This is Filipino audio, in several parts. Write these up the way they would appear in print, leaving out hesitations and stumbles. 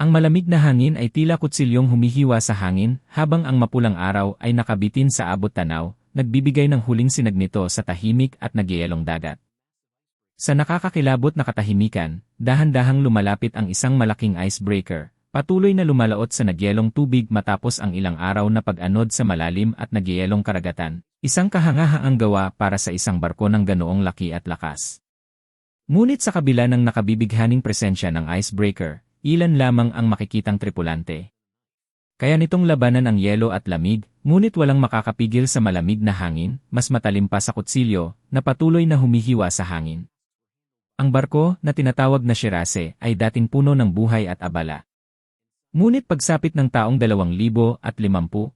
Ang malamig na hangin ay tila kutsilyong humihiwa sa hangin habang ang mapulang araw ay nakabitin sa abot tanaw, nagbibigay ng huling sinag nito sa tahimik at nagyayalong dagat. Sa nakakakilabot na katahimikan, dahan-dahang lumalapit ang isang malaking icebreaker, patuloy na lumalaot sa nagyelong tubig matapos ang ilang araw na pag-anod sa malalim at nagyayalong karagatan, isang kahangahangang gawa para sa isang barko ng ganoong laki at lakas. Ngunit sa kabila ng nakabibighaning presensya ng icebreaker, ilan lamang ang makikitang tripulante. Kaya nitong labanan ang yelo at lamig, ngunit walang makakapigil sa malamig na hangin, mas matalim pa sa kutsilyo, na patuloy na humihiwa sa hangin. Ang barko, na tinatawag na Shirase, ay dating puno ng buhay at abala. Ngunit pagsapit ng taong 2050,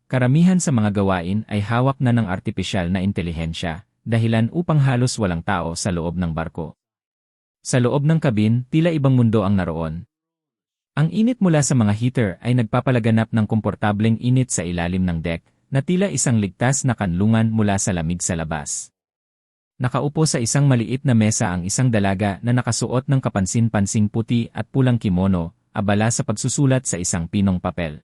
karamihan sa mga gawain ay hawak na ng artipisyal na intelihensya, dahilan upang halos walang tao sa loob ng barko. Sa loob ng kabin, tila ibang mundo ang naroon. Ang init mula sa mga heater ay nagpapalaganap ng komportableng init sa ilalim ng deck, na tila isang ligtas na kanlungan mula sa lamig sa labas. Nakaupo sa isang maliit na mesa ang isang dalaga na nakasuot ng kapansin-pansing puti at pulang kimono, abala sa pagsusulat sa isang pinong papel.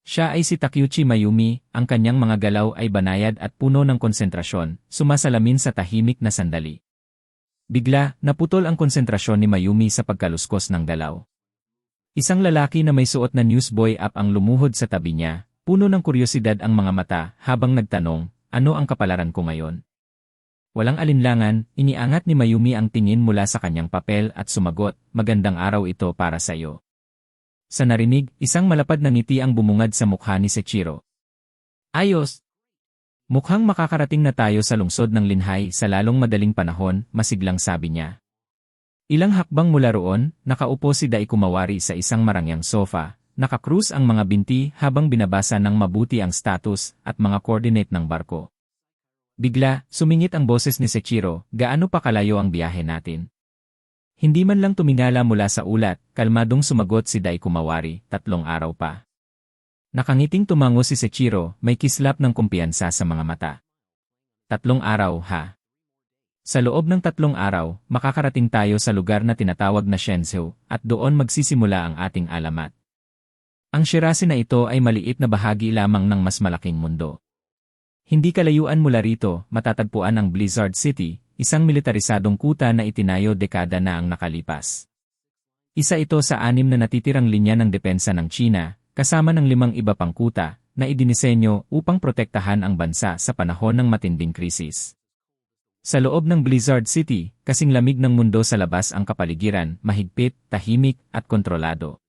Siya ay si Takeuchi Mayumi, ang kanyang mga galaw ay banayad at puno ng konsentrasyon, sumasalamin sa tahimik na sandali. Bigla, naputol ang konsentrasyon ni Mayumi sa pagkaluskos ng galaw. Isang lalaki na may suot na newsboy up ang lumuhod sa tabi niya, puno ng kuryosidad ang mga mata habang nagtanong, ano ang kapalaran ko ngayon? Walang alinlangan, iniangat ni Mayumi ang tingin mula sa kanyang papel at sumagot, magandang araw ito para sa iyo. Sa narinig, isang malapad na ngiti ang bumungad sa mukha ni Seiichiro. Ayos! Mukhang makakarating na tayo sa lungsod ng Linhai sa lalong madaling panahon, masiglang sabi niya. Ilang hakbang mula roon, nakaupo si Dai Kumawari sa isang marangyang sofa, nakakrus ang mga binti habang binabasa ng mabuti ang status at mga coordinate ng barko. Bigla, sumingit ang boses ni Seiichiro, gaano pa kalayo ang biyahe natin? Hindi man lang tumingala mula sa ulat, kalmadong sumagot si Dai Kumawari, 3 araw pa. Nakangiting tumango si Seiichiro, may kislap ng kumpiyansa sa mga mata. 3 araw ha? Sa loob ng 3 araw, makakarating tayo sa lugar na tinatawag na Shenzhou, at doon magsisimula ang ating alamat. Ang Shirase na ito ay maliit na bahagi lamang ng mas malaking mundo. Hindi kalayuan mula rito, matatagpuan ang Blizzard City, isang militarisadong kuta na itinayo dekada na ang nakalipas. Isa ito sa 6 na natitirang linya ng depensa ng China, kasama ng 5 iba pang kuta, na idinisenyo upang protektahan ang bansa sa panahon ng matinding krisis. Sa loob ng Blizzard City, kasing lamig ng mundo sa labas ang kapaligiran, mahigpit, tahimik, at kontrolado.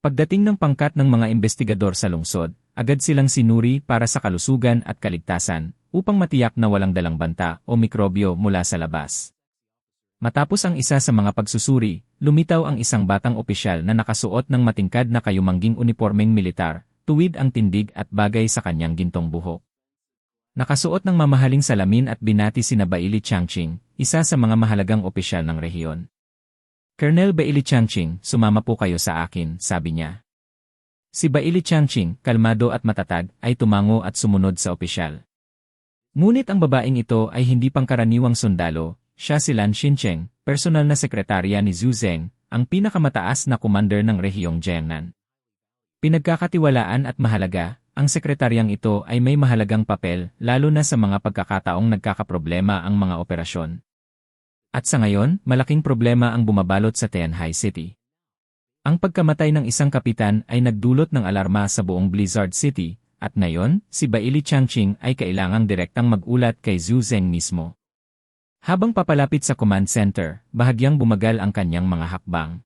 Pagdating ng pangkat ng mga investigador sa lungsod, agad silang sinuri para sa kalusugan at kaligtasan, upang matiyak na walang dalang banta o mikrobyo mula sa labas. Matapos ang isa sa mga pagsusuri, lumitaw ang isang batang opisyal na nakasuot ng matingkad na kayumangging unipormeng militar, tuwid ang tindig at bagay sa kanyang gintong buhok. Nakasuot ng mamahaling salamin at binati si Baili Changqing, isa sa mga mahalagang opisyal ng rehiyon. Colonel Baili Changqing, sumama po kayo sa akin, sabi niya. Si Baili Changqing, kalmado at matatag, ay tumango at sumunod sa opisyal. Ngunit ang babaeng ito ay hindi pangkaraniwang sundalo, siya si Lan Xincheng, personal na sekretarya ni Zhu Zeng, ang pinakamataas na commander ng rehiyong Jiangnan. Pinagkakatiwalaan at mahalaga, ang sekretaryang ito ay may mahalagang papel lalo na sa mga pagkakataong nagkakaproblema ang mga operasyon. At sa ngayon, malaking problema ang bumabalot sa Tianhai City. Ang pagkamatay ng isang kapitan ay nagdulot ng alarma sa buong Blizzard City, at ngayon, si Baili Changqing ay kailangang direktang mag-ulat kay Zhu Zeng mismo. Habang papalapit sa command center, bahagyang bumagal ang kanyang mga hakbang.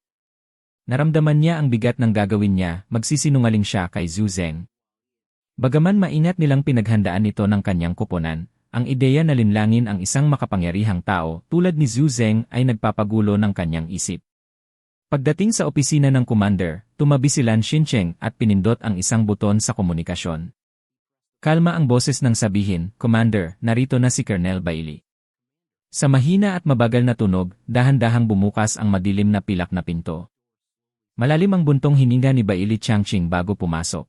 Naramdaman niya ang bigat ng gagawin niya, magsisinungaling siya kay Zhu Zeng. Bagaman maingat nilang pinaghandaan ito ng kanyang kuponan, ang ideya na linlangin ang isang makapangyarihang tao tulad ni Zhu Zeng ay nagpapagulo ng kanyang isip. Pagdating sa opisina ng commander, tumabi si Lan Xincheng at pinindot ang isang buton sa komunikasyon. Kalma ang boses ng sabihin, Commander, narito na si Colonel Baili. Sa mahina at mabagal na tunog, dahan-dahang bumukas ang madilim na pilak na pinto. Malalim ang buntong hininga ni Baili Changqing bago pumasok.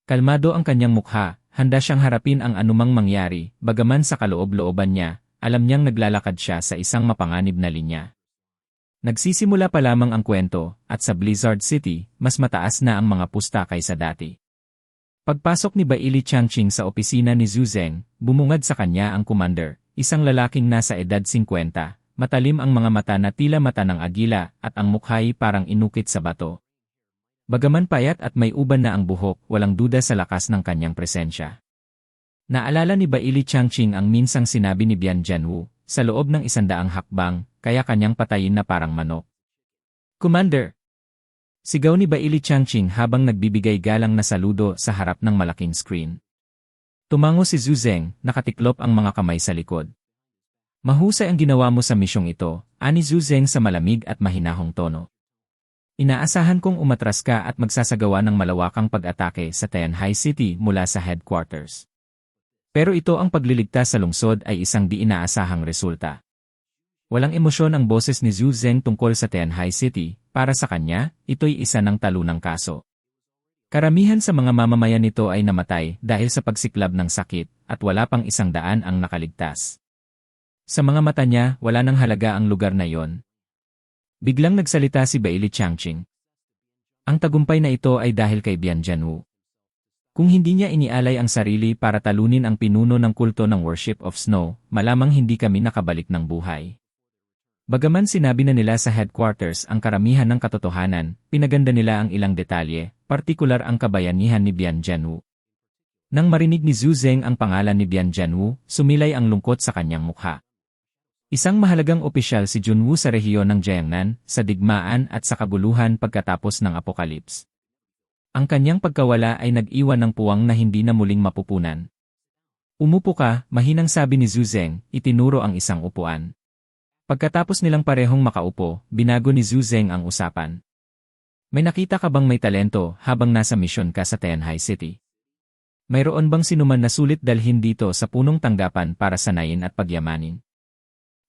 Kalmado ang kanyang mukha, handa siyang harapin ang anumang mangyari, bagaman sa kaloob-looban niya, alam niyang naglalakad siya sa isang mapanganib na linya. Nagsisimula pa lamang ang kwento, at sa Blizzard City, mas mataas na ang mga pusta kaysa dati. Pagpasok ni Bailey Changqing sa opisina ni Zhu Zeng, bumungad sa kanya ang commander, isang lalaking nasa edad 50, matalim ang mga mata na tila mata ng agila at ang mukha'y parang inukit sa bato. Bagaman payat at may uban na ang buhok, walang duda sa lakas ng kanyang presensya. Naalala ni Bailey Changqing ang minsang sinabi ni Bian Jianwu, sa loob ng 100 hakbang, kaya kanyang patayin na parang manok. Commander! Sigaw ni Bailey Changqing habang nagbibigay galang na saludo sa harap ng malaking screen. Tumango si Zhu Zeng, nakatiklop ang mga kamay sa likod. Mahusay ang ginawa mo sa misyong ito, ani Zhu Zeng sa malamig at mahinahong tono. Inaasahan kong umatras ka at magsasagawa ng malawakang pag-atake sa Tianhai City mula sa headquarters. Pero ito ang pagliligtas sa lungsod ay isang di inaasahang resulta. Walang emosyon ang boses ni Zhu Zeng tungkol sa Tianhai City, para sa kanya, ito'y isa ng talunang kaso. Karamihan sa mga mamamayan nito ay namatay dahil sa pagsiklab ng sakit, at wala pang 100 ang nakaligtas. Sa mga mata niya, wala nang halaga ang lugar na yon. Biglang nagsalita si Bailey Changqing. Ang tagumpay na ito ay dahil kay Bian Jianwu. Kung hindi niya inialay ang sarili para talunin ang pinuno ng kulto ng Worship of Snow, malamang hindi kami nakabalik ng buhay. Bagaman sinabi na nila sa headquarters ang karamihan ng katotohanan, pinaganda nila ang ilang detalye, partikular ang kabayanihan ni Bian Jianwu. Nang marinig ni Zhu Zeng ang pangalan ni Bian Jianwu, sumilay ang lungkot sa kanyang mukha. Isang mahalagang opisyal si Junwu sa rehiyon ng Jiangnan, sa digmaan at sa kaguluhan pagkatapos ng apokalips. Ang kanyang pagkawala ay nag-iwan ng puwang na hindi na muling mapupunan. Umupo ka, mahinang sabi ni Zhu Zeng, itinuro ang isang upuan. Pagkatapos nilang parehong makaupo, binago ni Zhu Zeng ang usapan. May nakita ka bang may talento habang nasa misyon ka sa Tianhai City? Mayroon bang sinuman na sulit dalhin dito sa punong tanggapan para sanayin at pagyamanin?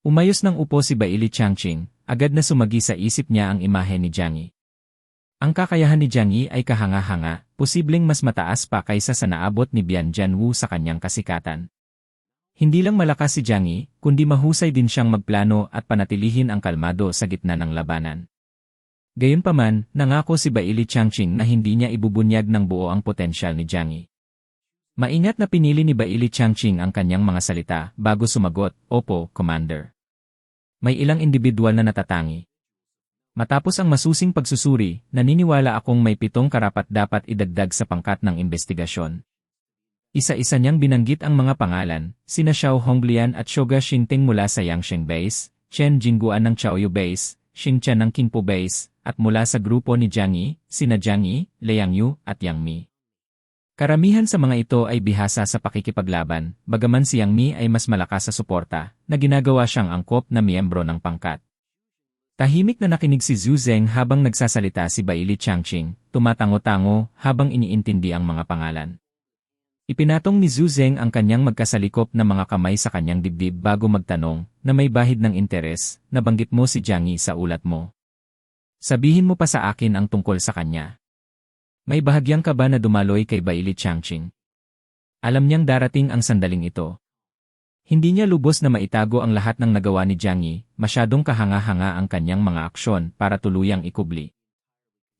Umayos ng upo si Bailey Changqing, agad na sumagi sa isip niya ang imahe ni Jiang Yi. Ang kakayahan ni Jiang Yi ay kahanga-hanga, posibleng mas mataas pa kaysa sa naabot ni Bian Jianwu sa kanyang kasikatan. Hindi lang malakas si Jiang Yi, kundi mahusay din siyang magplano at panatilihin ang kalmado sa gitna ng labanan. Gayunpaman, nangako si Bailey Changqing na hindi niya ibubunyag ng buo ang potensyal ni Jiang Yi. Maingat na pinili ni Bailey Changqing ang kanyang mga salita bago sumagot, "Opo, Commander." May ilang individual na natatangi. Matapos ang masusing pagsusuri, naniniwala akong may 7 karapat-dapat idagdag sa pangkat ng investigasyon. Isa-isa niyang binanggit ang mga pangalan, sina Xiao Honglian at Shoga Xingting mula sa Yangsheng Base, Chen Jingguan ng Chaoyu Base, Xing Chen ng Qingpu Base, at mula sa grupo ni Jiang Yi, sina Jiang Yi, Liang Yu, at Yang Mi. Karamihan sa mga ito ay bihasa sa pakikipaglaban, bagaman si Yang Mi ay mas malakas sa suporta, na ginagawa siyang angkop na miyembro ng pangkat. Tahimik na nakinig si Zhu Zeng habang nagsasalita si Bailey Changqing, tumatango-tango habang iniintindi ang mga pangalan. Ipinatong ni Zhu Zeng ang kanyang magkasalikop na mga kamay sa kanyang dibdib bago magtanong, na may bahid ng interes, nabanggit mo si Jiang Yi sa ulat mo. Sabihin mo pa sa akin ang tungkol sa kanya. May bahagyang ka ba na dumaloy kay Bailey Changqing? Alam niyang darating ang sandaling ito. Hindi niya lubos na maitago ang lahat ng nagawa ni Jiang Yi, masyadong kahanga-hanga ang kanyang mga aksyon para tuluyang ikubli.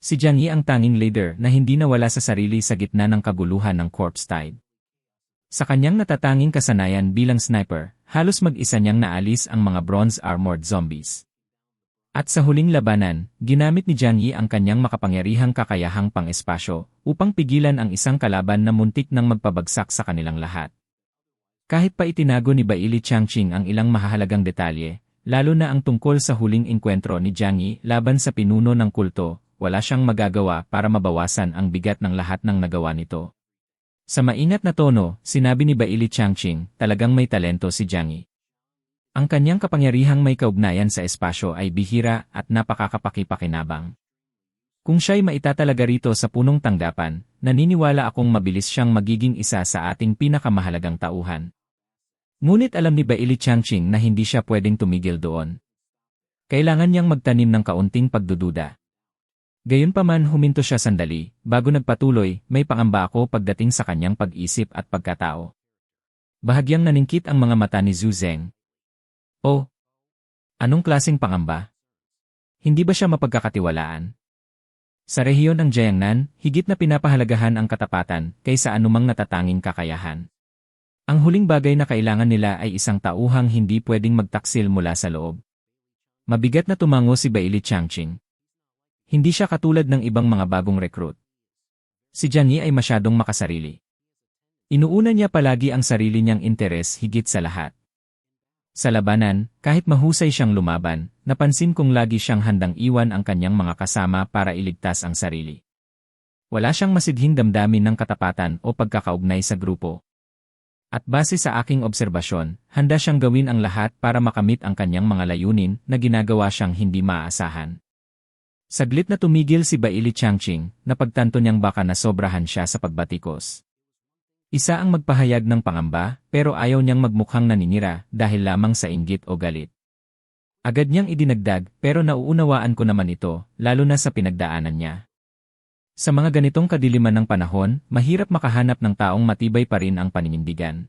Si Jiang Yi ang tanging leader na hindi nawala sa sarili sa gitna ng kaguluhan ng Corpse Tide. Sa kanyang natatanging kasanayan bilang sniper, halos mag-isa niyang naalis ang mga bronze-armored zombies. At sa huling labanan, ginamit ni Jiang Yi ang kanyang makapangyarihang kakayahang pang-espasyo upang pigilan ang isang kalaban na muntik nang magpabagsak sa kanilang lahat. Kahit pa itinago ni Bailey Changqing ang ilang mahahalagang detalye, lalo na ang tungkol sa huling engkwentro ni Jiang Yi laban sa pinuno ng kulto, wala siyang magagawa para mabawasan ang bigat ng lahat ng nagawa nito. Sa maingat na tono, sinabi ni Bailey Changqing, talagang may talento si Jiang Yi. Ang kanyang kapangyarihang may kaugnayan sa espasyo ay bihira at napakakapakipakinabang. Kung siya'y maitatalaga rito sa punong tanggapan, naniniwala akong mabilis siyang magiging isa sa ating pinakamahalagang tauhan. Ngunit alam ni Bailey Changqing na hindi siya pwedeng tumigil doon. Kailangan niyang magtanim ng kaunting pagdududa. Gayunpaman huminto siya sandali, bago nagpatuloy, may pangamba ako pagdating sa kanyang pag-isip at pagkatao. Bahagyang naningkit ang mga mata ni Zhu Zeng. Oh, anong klaseng pangamba? Hindi ba siya mapagkakatiwalaan? Sa rehiyon ng Jiangnan, higit na pinapahalagahan ang katapatan kaysa anumang natatanging kakayahan. Ang huling bagay na kailangan nila ay isang tauhang hindi pwedeng magtaksil mula sa loob. Mabigat na tumango si Bailey Changqing. Hindi siya katulad ng ibang mga bagong recruit. Si Jiang Yi ay masyadong makasarili. Inuuna niya palagi ang sarili niyang interes higit sa lahat. Sa labanan, kahit mahusay siyang lumaban, napansin kong lagi siyang handang iwan ang kanyang mga kasama para iligtas ang sarili. Wala siyang masidhing damdamin ng katapatan o pagkakaugnay sa grupo. At base sa aking obserbasyon, handa siyang gawin ang lahat para makamit ang kanyang mga layunin na ginagawa siyang hindi maaasahan. Saglit na tumigil si Bailey Changqing, napagtanto niyang baka nasobrahan siya sa pagbatikos. Isa ang magpahayag ng pangamba, pero ayaw niyang magmukhang naninira dahil lamang sa inggit o galit. Agad niyang idinagdag, pero nauunawaan ko naman ito, lalo na sa pinagdaanan niya. Sa mga ganitong kadiliman ng panahon, mahirap makahanap ng taong matibay pa rin ang paninindigan.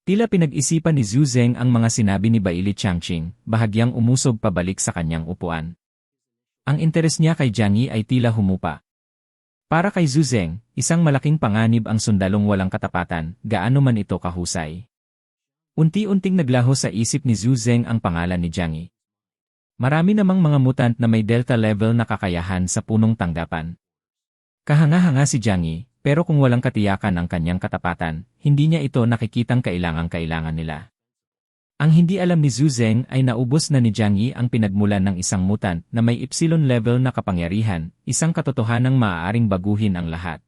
Tila pinag-isipan ni Zhu Zeng ang mga sinabi ni Bailey Changqing, bahagyang umusog pabalik sa kanyang upuan. Ang interes niya kay Jiang Yi ay tila humupa. Para kay Zhu Zeng, isang malaking panganib ang sundalong walang katapatan, gaano man ito kahusay. Unti-unting naglaho sa isip ni Zhu Zeng ang pangalan ni Jiang Yi. Marami namang mga mutant na may delta level na kakayahan sa punong tanggapan. Kahanga-hanga si Jiang Yi, pero kung walang katiyakan ang kanyang katapatan, hindi niya ito nakikitang kailangan nila. Ang hindi alam ni Zhu Zeng ay naubos na ni Jiang Yi ang pinagmulan ng isang mutant na may epsilon level na kapangyarihan, isang katotohanang maaaring baguhin ang lahat.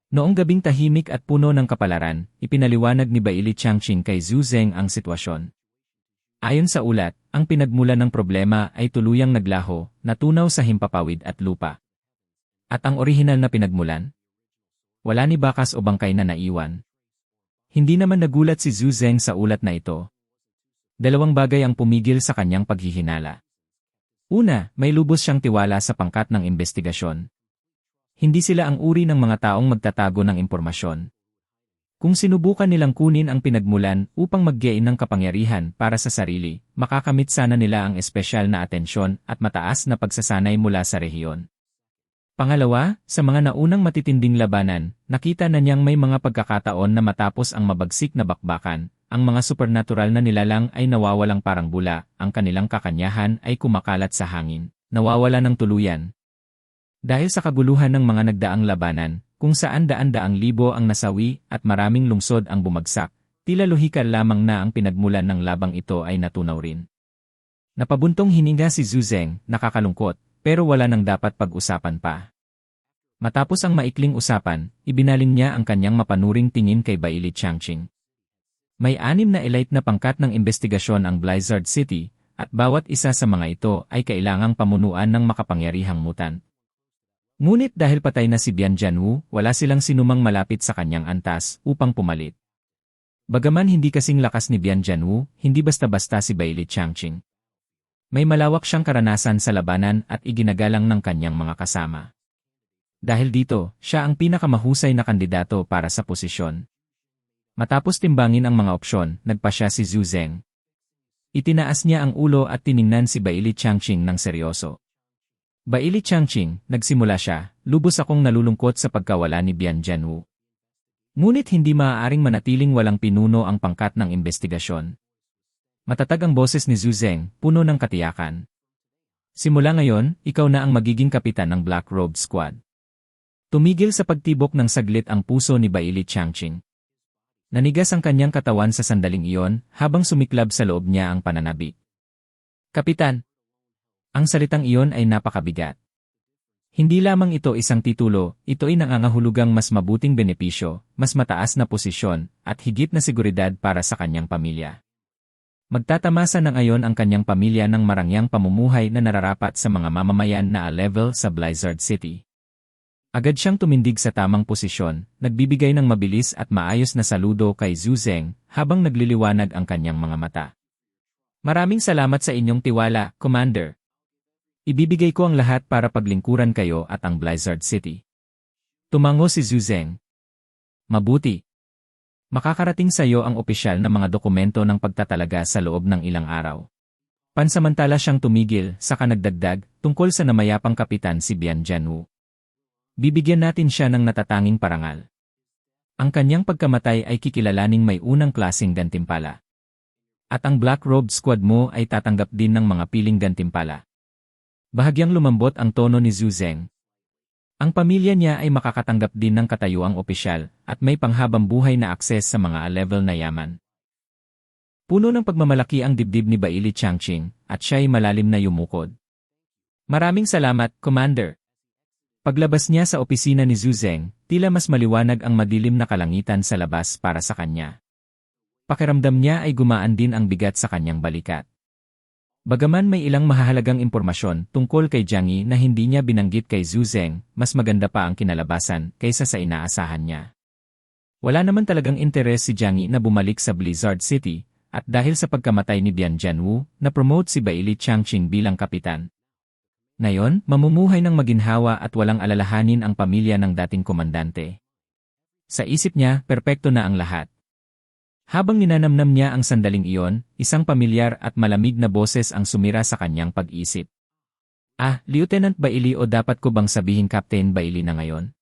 Noong gabing tahimik at puno ng kapalaran, ipinaliwanag ni Bailey Changqing kay Zhu Zeng ang sitwasyon. Ayon sa ulat, ang pinagmulan ng problema ay tuluyang naglaho, natunaw sa himpapawid at lupa. At ang orihinal na pinagmulan? Wala ni bakas o bangkay na naiwan. Hindi naman nagulat si Zhu Zeng sa ulat na ito. Dalawang bagay ang pumigil sa kanyang paghihinala. Una, may lubos siyang tiwala sa pangkat ng investigasyon. Hindi sila ang uri ng mga taong magtatago ng impormasyon. Kung sinubukan nilang kunin ang pinagmulan upang mag-gain ng kapangyarihan para sa sarili, makakamit sana nila ang espesyal na atensyon at mataas na pagsasanay mula sa rehiyon. Pangalawa, sa mga naunang matitinding labanan, nakita na niyang may mga pagkakataon na matapos ang mabagsik na bakbakan, ang mga supernatural na nilalang ay nawawalang parang bula, ang kanilang kakanyahan ay kumakalat sa hangin, nawawala ng tuluyan. Dahil sa kaguluhan ng mga nagdaang labanan, kung saan daan-daang libo ang nasawi at maraming lungsod ang bumagsak, tila lohikal lamang na ang pinagmulan ng labang ito ay natunaw rin. Napabuntong hininga si Zhu Zeng, nakakalungkot, pero wala nang dapat pag-usapan pa. Matapos ang maikling usapan, ibinaling niya ang kanyang mapanuring tingin kay Bailey Changqing. May 6 na elite na pangkat ng investigasyon ang Blizzard City, at bawat isa sa mga ito ay kailangang pamunuan ng makapangyarihang mutant. Ngunit dahil patay na si Bian Jianwu, wala silang sinumang malapit sa kanyang antas upang pumalit. Bagaman hindi kasing lakas ni Bian Jianwu, hindi basta-basta si Bailey Changqing. May malawak siyang karanasan sa labanan at iginagalang ng kanyang mga kasama. Dahil dito, siya ang pinakamahusay na kandidato para sa posisyon. Matapos timbangin ang mga opsyon, nagpasya si Zhu Zeng. Itinaas niya ang ulo at tiningnan si Bailey Changqing ng seryoso. Bailey Changqing, nagsimula siya, lubos akong nalulungkot sa pagkawala ni Bian Jianwu. Ngunit hindi maaaring manatiling walang pinuno ang pangkat ng investigasyon. Matatag ang boses ni Zhu Zeng, puno ng katiyakan. Simula ngayon, ikaw na ang magiging kapitan ng Black Robe Squad. Tumigil sa pagtibok ng saglit ang puso ni Bailey Changqing. Nanigas ang kanyang katawan sa sandaling iyon habang sumiklab sa loob niya ang pananabik. Kapitan! Ang salitang iyon ay napakabigat. Hindi lamang ito isang titulo, ito ay nangangahulugang mas mabuting benepisyo, mas mataas na posisyon, at higit na seguridad para sa kanyang pamilya. Magtatamasa na ngayon ang kanyang pamilya ng marangyang pamumuhay na nararapat sa mga mamamayan na A-level sa Blizzard City. Agad siyang tumindig sa tamang posisyon, nagbibigay ng mabilis at maayos na saludo kay Zhu Zeng habang nagliliwanag ang kanyang mga mata. Maraming salamat sa inyong tiwala, Commander. Ibibigay ko ang lahat para paglingkuran kayo at ang Blizzard City. Tumango si Zhu Zeng. Mabuti. Makakarating sa iyo ang opisyal na mga dokumento ng pagtatalaga sa loob ng ilang araw. Pansamantala siyang tumigil, saka nagdagdag, tungkol sa namayapang kapitan si Bian Jianwu. Bibigyan natin siya ng natatanging parangal. Ang kanyang pagkamatay ay kikilalaning may unang klaseng gantimpala. At ang Black Robe Squad mo ay tatanggap din ng mga piling gantimpala. Bahagyang lumambot ang tono ni Zhu Zeng. Ang pamilya niya ay makakatanggap din ng katayuang opisyal at may panghabang buhay na akses sa mga level na yaman. Puno ng pagmamalaki ang dibdib ni Baili Changqing at siya ay malalim na yumukod. Maraming salamat, Commander. Paglabas niya sa opisina ni Zhu Zeng, tila mas maliwanag ang madilim na kalangitan sa labas para sa kanya. Pakiramdam niya ay gumaan din ang bigat sa kanyang balikat. Bagaman may ilang mahahalagang impormasyon tungkol kay Jiang Yi na hindi niya binanggit kay Zhu Zeng, mas maganda pa ang kinalabasan kaysa sa inaasahan niya. Wala naman talagang interes si Jiang Yi na bumalik sa Blizzard City, at dahil sa pagkamatay ni Bian Jianwu, na-promote si Baili Changqing bilang kapitan. Ngayon, mamumuhay ng maginhawa at walang alalahanin ang pamilya ng dating komandante. Sa isip niya, perpekto na ang lahat. Habang ninanamnam niya ang sandaling iyon, isang pamilyar at malamig na boses ang sumira sa kanyang pag-isip. Lieutenant Baili o dapat ko bang sabihin Captain Baili na ngayon?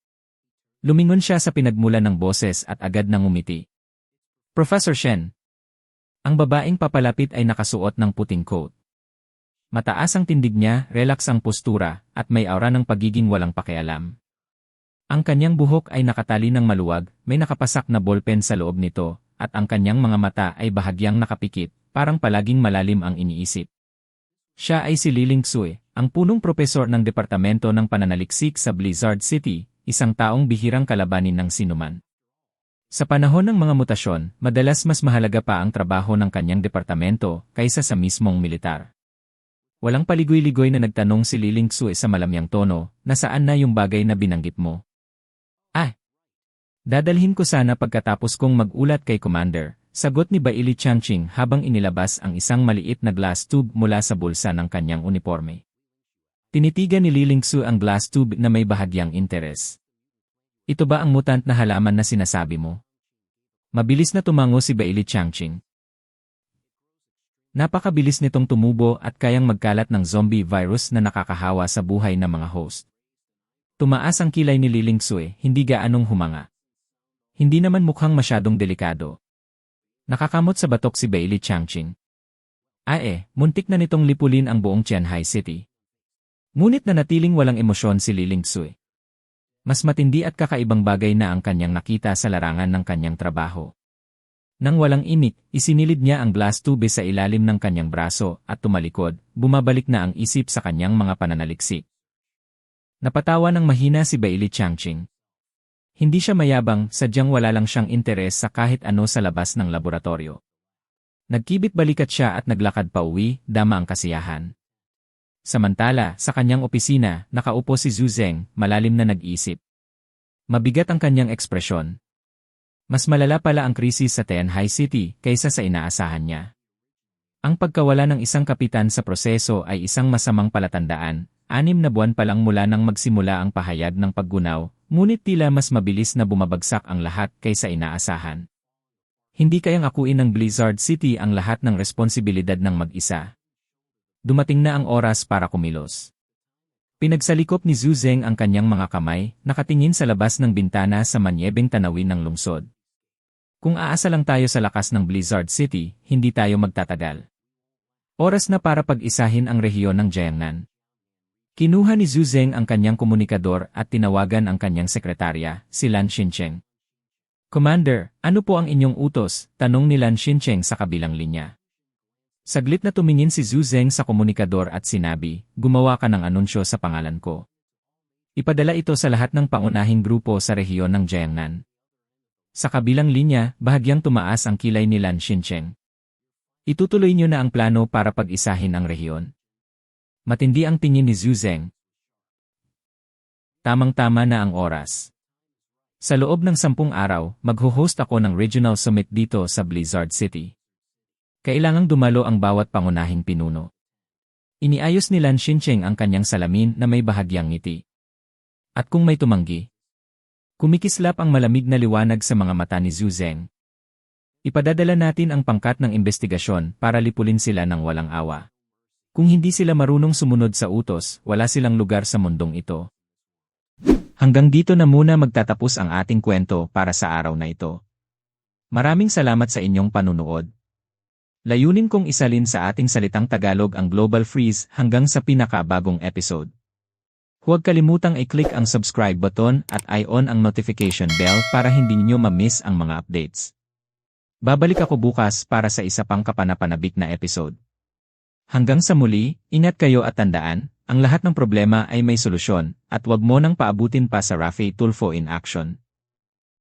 Lumingon siya sa pinagmulan ng boses at agad nang umiti. Professor Shen. Ang babaeng papalapit ay nakasuot ng puting coat. Mataas ang tindig niya, relax ang postura, at may aura ng pagiging walang pakialam. Ang kanyang buhok ay nakatali ng maluwag, may nakapasak na ballpen sa loob nito, at ang kanyang mga mata ay bahagyang nakapikit, parang palaging malalim ang iniisip. Siya ay si Liling Xue, ang punong propesor ng Departamento ng Pananaliksik sa Blizzard City, isang taong bihirang kalabanin ng sinuman. Sa panahon ng mga mutasyon, madalas mas mahalaga pa ang trabaho ng kanyang departamento kaysa sa mismong militar. Walang paligoy-ligoy na nagtanong si Liling Xue sa malamyang tono, nasaan na yung bagay na binanggit mo? Dadalhin ko sana pagkatapos kong mag-ulat kay Commander, sagot ni Baili Changqing habang inilabas ang isang maliit na glass tube mula sa bulsa ng kanyang uniforme. Tinitigan ni Liling Xue ang glass tube na may bahagyang interes. Ito ba ang mutant na halaman na sinasabi mo? Mabilis na tumango si Baili Changqing. Napakabilis nitong tumubo at kayang magkalat ng zombie virus na nakakahawa sa buhay ng mga host. Tumaas ang kilay ni Liling Xue, hindi gaanong humanga. Hindi naman mukhang masyadong delikado. Nakakamot sa batok si Baili Changqing. Muntik na nitong lipulin ang buong Qianhai City. Ngunit nanatiling walang emosyon si Liling Xue. Mas matindi at kakaibang bagay na ang kanyang nakita sa larangan ng kanyang trabaho. Nang walang imik, isinilid niya ang glass tube sa ilalim ng kanyang braso at tumalikod, bumabalik na ang isip sa kanyang mga pananaliksik. Napatawa ng mahina si Baili Changqing. Hindi siya mayabang, sadyang wala lang siyang interes sa kahit ano sa labas ng laboratorio. Nagkibit balikat siya at naglakad pa uwi, dama ang kasiyahan. Samantala, sa kanyang opisina, nakaupo si Zhu Zeng, malalim na nag-isip. Mabigat ang kanyang ekspresyon. Mas malala pala ang krisis sa Tianhai City kaysa sa inaasahan niya. Ang pagkawala ng isang kapitan sa proseso ay isang masamang palatandaan. 6 na buwan pa lang mula nang magsimula ang pahayag ng paggunaw, ngunit tila mas mabilis na bumabagsak ang lahat kaysa inaasahan. Hindi kayang akuin ng Blizzard City ang lahat ng responsibilidad ng mag-isa. Dumating na ang oras para kumilos. Pinagsalikop ni Zhu Zeng ang kanyang mga kamay, nakatingin sa labas ng bintana sa manyebeng tanawin ng lungsod. Kung aasa lang tayo sa lakas ng Blizzard City, hindi tayo magtatagal. Oras na para pag-isahin ang rehiyon ng Jiangnan. Kinuha ni Zhu Zeng ang kanyang komunikador at tinawagan ang kanyang sekretarya, si Lan Xincheng. Commander, ano po ang inyong utos? Tanong ni Lan Xincheng sa kabilang linya. Saglit na tumingin si Zhu Zeng sa komunikador at sinabi, gumawa ka ng anunsyo sa pangalan ko. Ipadala ito sa lahat ng pangunahing grupo sa rehiyon ng Jiangnan. Sa kabilang linya, bahagyang tumaas ang kilay ni Lan Xincheng. Itutuloy niyo na ang plano para pag-isahin ang rehiyon. Matindi ang tingin ni Zhu Zeng. Tamang-tama na ang oras. Sa loob ng 10 araw, magho-host ako ng regional summit dito sa Blizzard City. Kailangang dumalo ang bawat pangunahing pinuno. Iniayos ni Lan Xincheng ang kanyang salamin na may bahagyang ngiti. At kung may tumanggi, kumikislap ang malamig na liwanag sa mga mata ni Zhu Zeng. Ipadadala natin ang pangkat ng investigasyon para lipulin sila ng walang awa. Kung hindi sila marunong sumunod sa utos, wala silang lugar sa mundong ito. Hanggang dito na muna magtatapos ang ating kwento para sa araw na ito. Maraming salamat sa inyong panunood. Layunin kong isalin sa ating salitang Tagalog ang Global Freeze hanggang sa pinakabagong episode. Huwag kalimutang i-click ang subscribe button at i-on ang notification bell para hindi niyo ma-miss ang mga updates. Babalik ako bukas para sa isa pang kapanapanabik na episode. Hanggang sa muli, ingat kayo at tandaan, ang lahat ng problema ay may solusyon, at wag mo nang paabutin pa sa Rafi Tulfo in action.